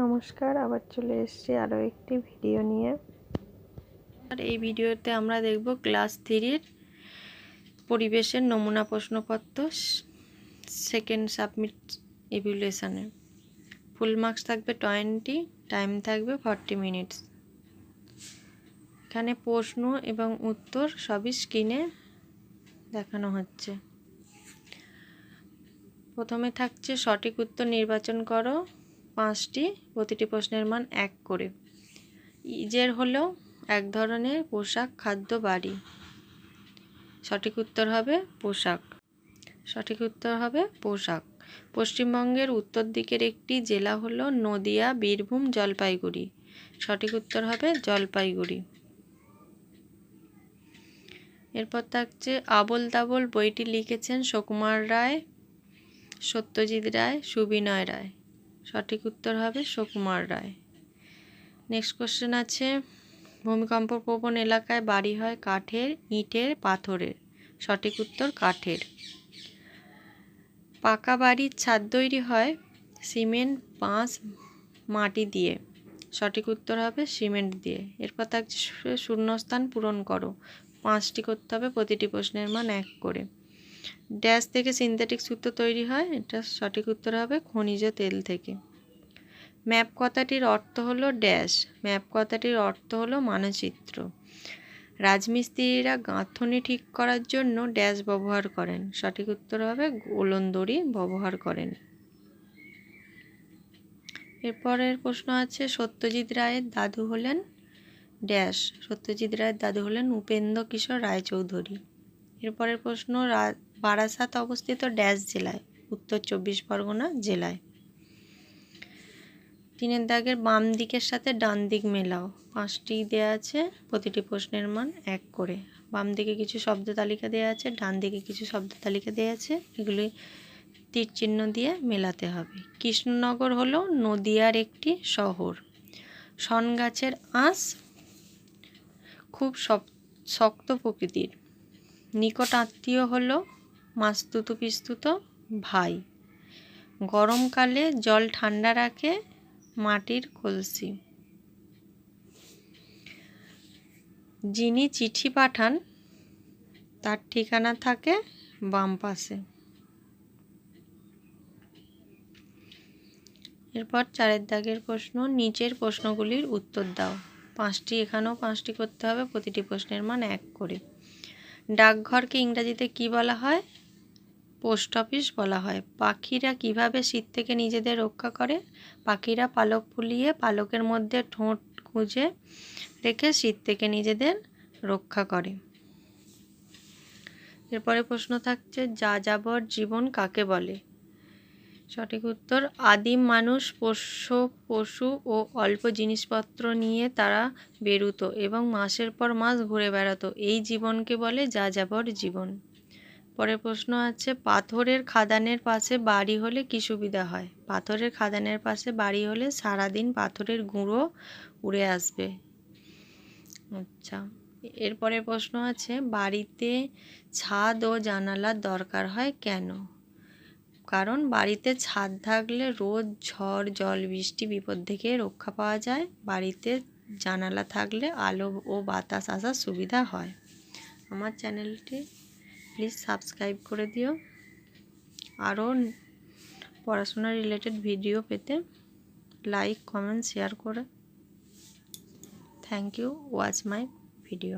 নমস্কার, আবার চলে এসেছি আরও একটি ভিডিও নিয়ে। আর এই ভিডিওতে আমরা দেখব ক্লাস 3-এর পরিবেশের নমুনা প্রশ্নপত্র সেকেন্ড সাবমিট ইভ্যালুয়েশনে। ফুল মার্কস থাকবে 20, টাইম থাকবে 40 মিনিটস। এখানে প্রশ্ন এবং উত্তর সবই স্ক্রিনে দেখানো হচ্ছে। প্রথমে থাকছে সঠিক উত্তর নির্বাচন করো 5টি, প্রতিটি প্রশ্নের মান 1 করে। ইজের হলো এক ধরনের পোশাক, খাদ্য, বাড়ি। সঠিক উত্তর হবে পোশাক। সঠিক উত্তর হবে পোশাক। পশ্চিমবঙ্গের উত্তর দিকের একটি জেলা হলো নদিয়া, বীরভূম, জলপাইগুড়ি। সঠিক উত্তর হবে জলপাইগুড়ি। এরপর থাকছে আবোল তাবোল বইটি লিখেছেন সুকুমার রায়, সত্যজিৎ রায়, সুবিনয় রায়। সঠিক উত্তর হবে সুকুমার রায়। নেক্সট কোশ্চেন আছে, ভূমিকম্প প্রবণ এলাকায় বাড়ি হয় কাঠের, ইটের, পাথরের। সঠিক উত্তর কাঠের। পাকা বাড়ির ছাদ তৈরি হয় সিমেন্ট, বাঁশ, মাটি দিয়ে। সঠিক উত্তর হবে সিমেন্ট দিয়ে। এরপর থাকছে শূন্যস্থান পূরণ করো। 5টি করতে হবে, প্রতিটি প্রশ্নের মান 1 করে। ড্যাশ থেকে সিনথেটিক সুতো তৈরি হয়, এটা সঠিক উত্তর হবে খনিজ তেল থেকে। ম্যাপ কথাটির অর্থ হলো ড্যাশ। ম্যাপ কথাটির অর্থ হলো মানচিত্র। রাজমিস্ত্রিরা গাঁথনি ঠিক করার জন্য ড্যাশ ব্যবহার করেন। সঠিক উত্তর হবে গোলন দড়ি ব্যবহার করেন। এরপরের প্রশ্ন আছে, সত্যজিৎ রায়ের দাদু হলেন ড্যাশ। সত্যজিৎ রায়ের দাদু হলেন উপেন্দ্র কিশোর রায়চৌধুরী। এরপরের প্রশ্ন, বারাসাত অবস্থিত ড্যাশ জেলায়। উত্তর 24 পরগনা জেলায়। 3 দাগের বাম দিকের সাথে ডান দিক মেলাও। 5টি দেওয়া আছে, প্রতিটি প্রশ্নের মান 1 করে। বাম দিকে কিছু শব্দ তালিকা দেওয়া আছে, ডান দিকে কিছু শব্দ তালিকা দেওয়া আছে, এগুলি তীর চিহ্ন দিয়ে মেলাতে হবে। কৃষ্ণনগর হলো নদিয়ার একটি শহর। শন গাছের আঁশ খুব শক্ত প্রকৃতির। নিকট আত্মীয় হলো মাস্তুতো পিস্তুতো ভাই। গরমকালে জল ঠান্ডা রাখে মাটির কলসি। যিনি চিঠি পাঠান তার ঠিকানা থাকে বাম পাশে। এরপর 4 দাগের প্রশ্ন, নিচের প্রশ্নগুলির উত্তর দাও। 5টি, এখানেও 5টি করতে হবে, প্রতিটি প্রশ্নের মান 1 করে। ডাকঘরকে ইংরেজিতে কি বলা হয়? পোস্ট অফিস বলা হয়। পাখিরা কিভাবে শীত থেকে নিজেদের রক্ষা করে? পাখিরা পালক ফুলিয়ে পালকের মধ্যে ঠোঁট গুঁজে রেখে শীত থেকে নিজেদের রক্ষা করে। এরপরে প্রশ্ন থাকছে, যাযাবর জীবন কাকে বলে? সঠিক উত্তর, আদিম মানুষ পোষ্য পশু ও অল্প জিনিসপত্র নিয়ে তারা বেরুতো এবং মাসের পর মাস ঘুরে বেড়াতো। এই জীবনকে বলে যাযাবর জীবন। পরের প্রশ্ন আছে, পাথরের খাদানের পাশে বাড়ি হলে কি সুবিধা হয়? পাথরের খাদানের পাশে বাড়ি হলে সারাদিন পাথরের গুঁড়ো উড়ে আসবে। আচ্ছা, এরপরের প্রশ্ন আছে, বাড়িতে ছাদ ও জানালার দরকার হয় কেন? কারণ বাড়িতে ছাদ থাকলে রোদ, ঝড়, জল, বৃষ্টি, বিপদ থেকে রক্ষা পাওয়া যায়। বাড়িতে জানালা থাকলে আলো ও বাতাস আসার সুবিধা হয়। আমার চ্যানেলটি প্লিজ সাবস্ক্রাইব করে দিও। আরও পড়াশোনা রিলেটেড ভিডিও পেতে লাইক, কমেন্ট, শেয়ার করে। Thank you, watch my video.